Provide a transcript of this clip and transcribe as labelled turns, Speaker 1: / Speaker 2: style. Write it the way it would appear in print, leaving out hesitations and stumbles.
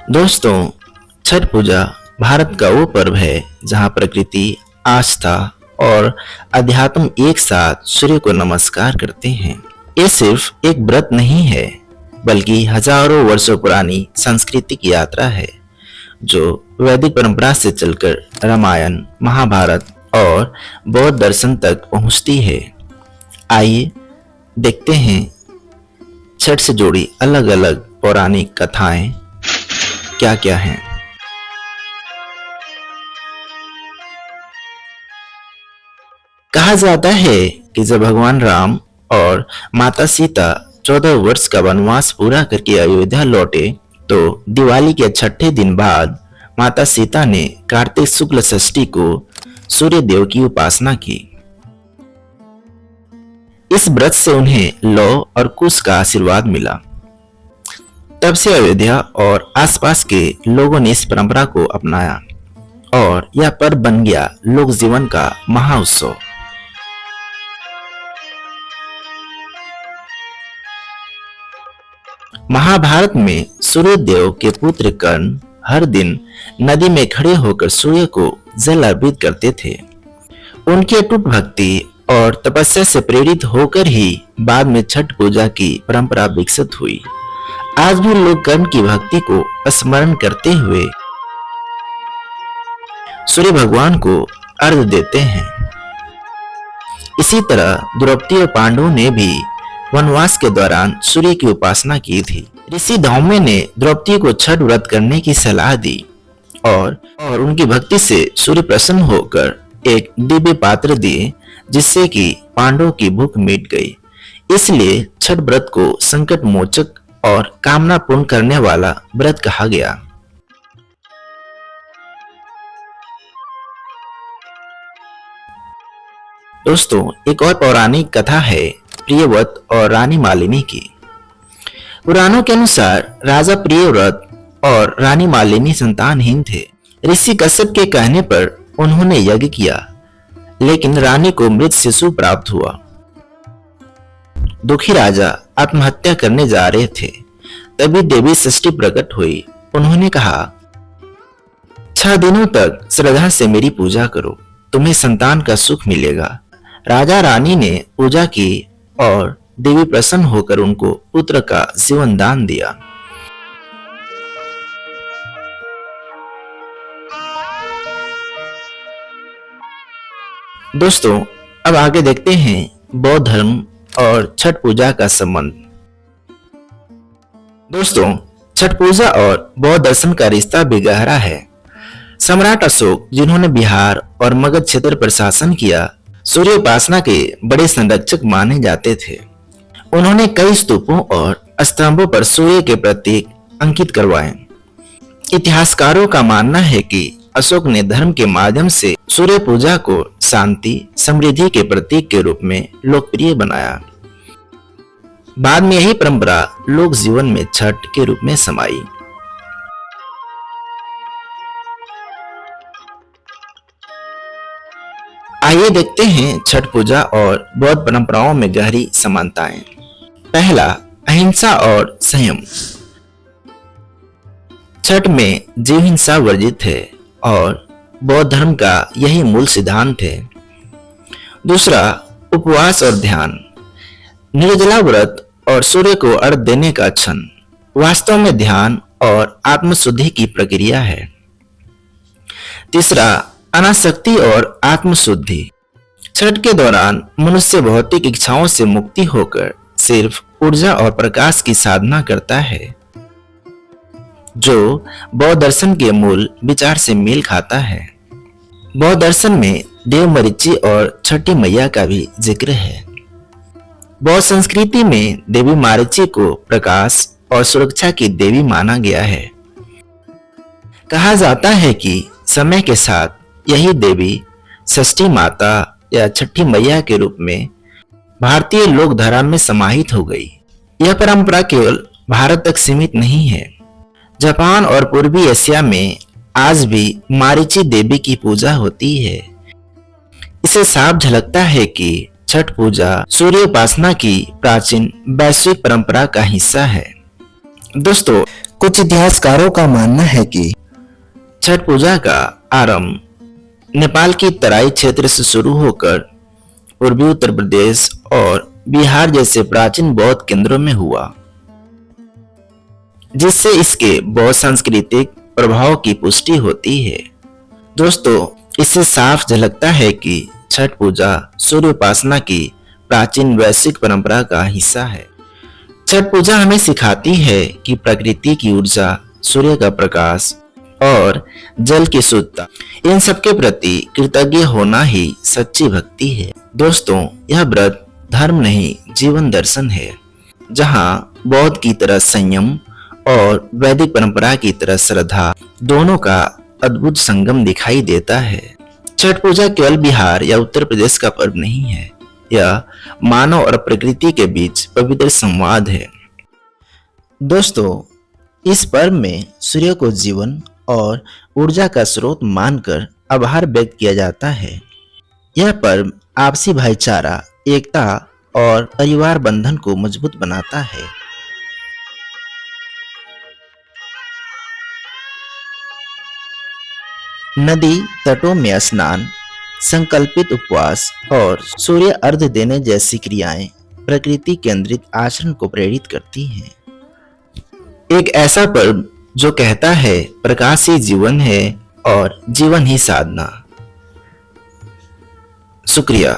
Speaker 1: दोस्तों, छठ पूजा भारत का वो पर्व है जहाँ प्रकृति, आस्था और अध्यात्म एक साथ सूर्य को नमस्कार करते हैं। ये सिर्फ एक व्रत नहीं है, बल्कि हजारों वर्षों पुरानी सांस्कृतिक यात्रा है जो वैदिक परंपरा से चलकर रामायण, महाभारत और बौद्ध दर्शन तक पहुंचती है। आइए देखते हैं छठ से जुड़ी अलग अलग पौराणिक कथाएं क्या क्या हैं। कहा जाता है कि जब भगवान राम और माता सीता 14 वर्ष का वनवास पूरा करके अयोध्या लौटे तो दिवाली के छठे दिन बाद माता सीता ने कार्तिक शुक्ल षष्ठी को सूर्य देव की उपासना की। इस व्रत से उन्हें लौ और कुश का आशीर्वाद मिला। तब से अयोध्या और आसपास के लोगों ने इस परंपरा को अपनाया और यह पर्व बन गया लोक जीवन का महाउत्सव। महाभारत में सूर्य देव के पुत्र कर्ण हर दिन नदी में खड़े होकर सूर्य को जल अर्पित करते थे। उनकी अटूट भक्ति और तपस्या से प्रेरित होकर ही बाद में छठ पूजा की परंपरा विकसित हुई। आज भी लोग कर्ण की भक्ति को स्मरण करते हुए सूर्य भगवान को अर्घ्य देते हैं। इसी तरह द्रौपदी और पांडवों ने भी वनवास के दौरान सूर्य की उपासना की थी। ऋषि धौम्य ने द्रौपदी को छठ व्रत करने की सलाह दी और उनकी भक्ति से सूर्य प्रसन्न होकर एक दिव्य पात्र दिए, जिससे कि पांडवों की भूख मिट गई। इसलिए छठ व्रत को संकट मोचक और कामना पूर्ण करने वाला व्रत कहा गया। दोस्तों, एक और पौराणिक कथा है प्रियव्रत और रानी मालिनी की। पुराणों के अनुसार राजा प्रियव्रत और रानी मालिनी संतानहीन थे। ऋषि कश्यप के कहने पर उन्होंने यज्ञ किया, लेकिन रानी को मृत शिशु प्राप्त हुआ। दुखी राजा आत्महत्या करने जा रहे थे, तभी देवी षष्ठी प्रकट हुई। उन्होंने कहा, 6 दिनों तक श्रद्धा से मेरी पूजा करो, तुम्हें संतान का सुख मिलेगा। राजा रानी ने पूजा की और देवी प्रसन्न होकर उनको पुत्र का जीवन दान दिया। दोस्तों, अब आगे देखते हैं बौद्ध धर्म और छठ पूजा का संबंध। दोस्तों, छठ पूजा और बौद्ध दर्शन का रिश्ता भी गहरा है। सम्राट अशोक, जिन्होंने बिहार और मगध क्षेत्र पर शासन किया, सूर्य उपासना के बड़े संरक्षक माने जाते थे। उन्होंने कई स्तूपों और स्तंभों पर सूर्य के प्रतीक अंकित करवाए। इतिहासकारों का मानना है कि अशोक ने धर्म के माध्यम से सूर्य पूजा को शांति, समृद्धि के प्रतीक के रूप में लोकप्रिय बनाया। बाद में यही परंपरा लोक जीवन में छठ के रूप में समाई। आइए देखते हैं छठ पूजा और बौद्ध परंपराओं में गहरी समानताएं। पहला, अहिंसा और संयम। छठ में जीव हिंसा वर्जित है और बौद्ध धर्म का यही मूल सिद्धांत है। दूसरा, उपवास और ध्यान। निर्जला व्रत और सूर्य को अर्घ्य देने का क्षण वास्तव में ध्यान और आत्मशुद्धि की प्रक्रिया है। तीसरा, अनासक्ति और आत्मशुद्धि। छठ के दौरान मनुष्य भौतिक इच्छाओं से मुक्ति होकर सिर्फ ऊर्जा और प्रकाश की साधना करता है, जो बौद्ध दर्शन के मूल विचार से मेल खाता है। बौद्ध दर्शन में देव मरीचि और छठी मैया का भी जिक्र है। बौद्ध संस्कृति में देवी मारीचि को प्रकाश और सुरक्षा की देवी माना गया है। कहा जाता है कि समय के साथ यही देवी षष्ठी माता या छठी मैया के रूप में भारतीय लोक धारा में समाहित हो गई। यह परंपरा केवल भारत तक सीमित नहीं है। जापान और पूर्वी एशिया में आज भी मारीचि देवी की पूजा होती है। इससे साफ झलकता है कि छठ पूजा सूर्य उपासना की प्राचीन वैश्विक परंपरा का हिस्सा है। दोस्तों,
Speaker 2: कुछ इतिहासकारों का मानना है कि
Speaker 1: छठ पूजा का आरंभ नेपाल की तराई क्षेत्र से शुरू होकर पूर्वी उत्तर प्रदेश और बिहार जैसे प्राचीन बौद्ध केंद्रों में हुआ, जिससे इसके बौद्ध सांस्कृतिक प्रभाव की पुष्टि होती है। दोस्तों, इससे साफ झलकता है कि छठ पूजा सूर्य उपासना की प्राचीन वैश्विक परंपरा का हिस्सा है। छठ पूजा हमें सिखाती है कि प्रकृति की ऊर्जा, सूर्य का प्रकाश और जल की शुद्धता, इन सब के प्रति कृतज्ञ होना ही सच्ची भक्ति है। दोस्तों, यह व्रत धर्म नहीं, जीवन दर्शन है, जहाँ बौद्ध की तरह संयम और वैदिक परंपरा की तरह श्रद्धा, दोनों का अद्भुत संगम दिखाई देता है। छठ पूजा केवल बिहार या उत्तर प्रदेश का पर्व नहीं है, यह मानव और प्रकृति के बीच पवित्र संवाद है।
Speaker 2: दोस्तों, इस पर्व में सूर्य को जीवन और ऊर्जा का स्रोत मानकर आभार व्यक्त किया जाता है। यह पर्व आपसी भाईचारा, एकता और परिवार बंधन को मजबूत बनाता है। नदी तटों में स्नान, संकल्पित उपवास और सूर्य अर्घ्य देने जैसी क्रियाएं प्रकृति केंद्रित आचरण को प्रेरित करती हैं।
Speaker 1: एक ऐसा पर्व जो कहता है प्रकाश ही जीवन है और जीवन ही साधना। शुक्रिया।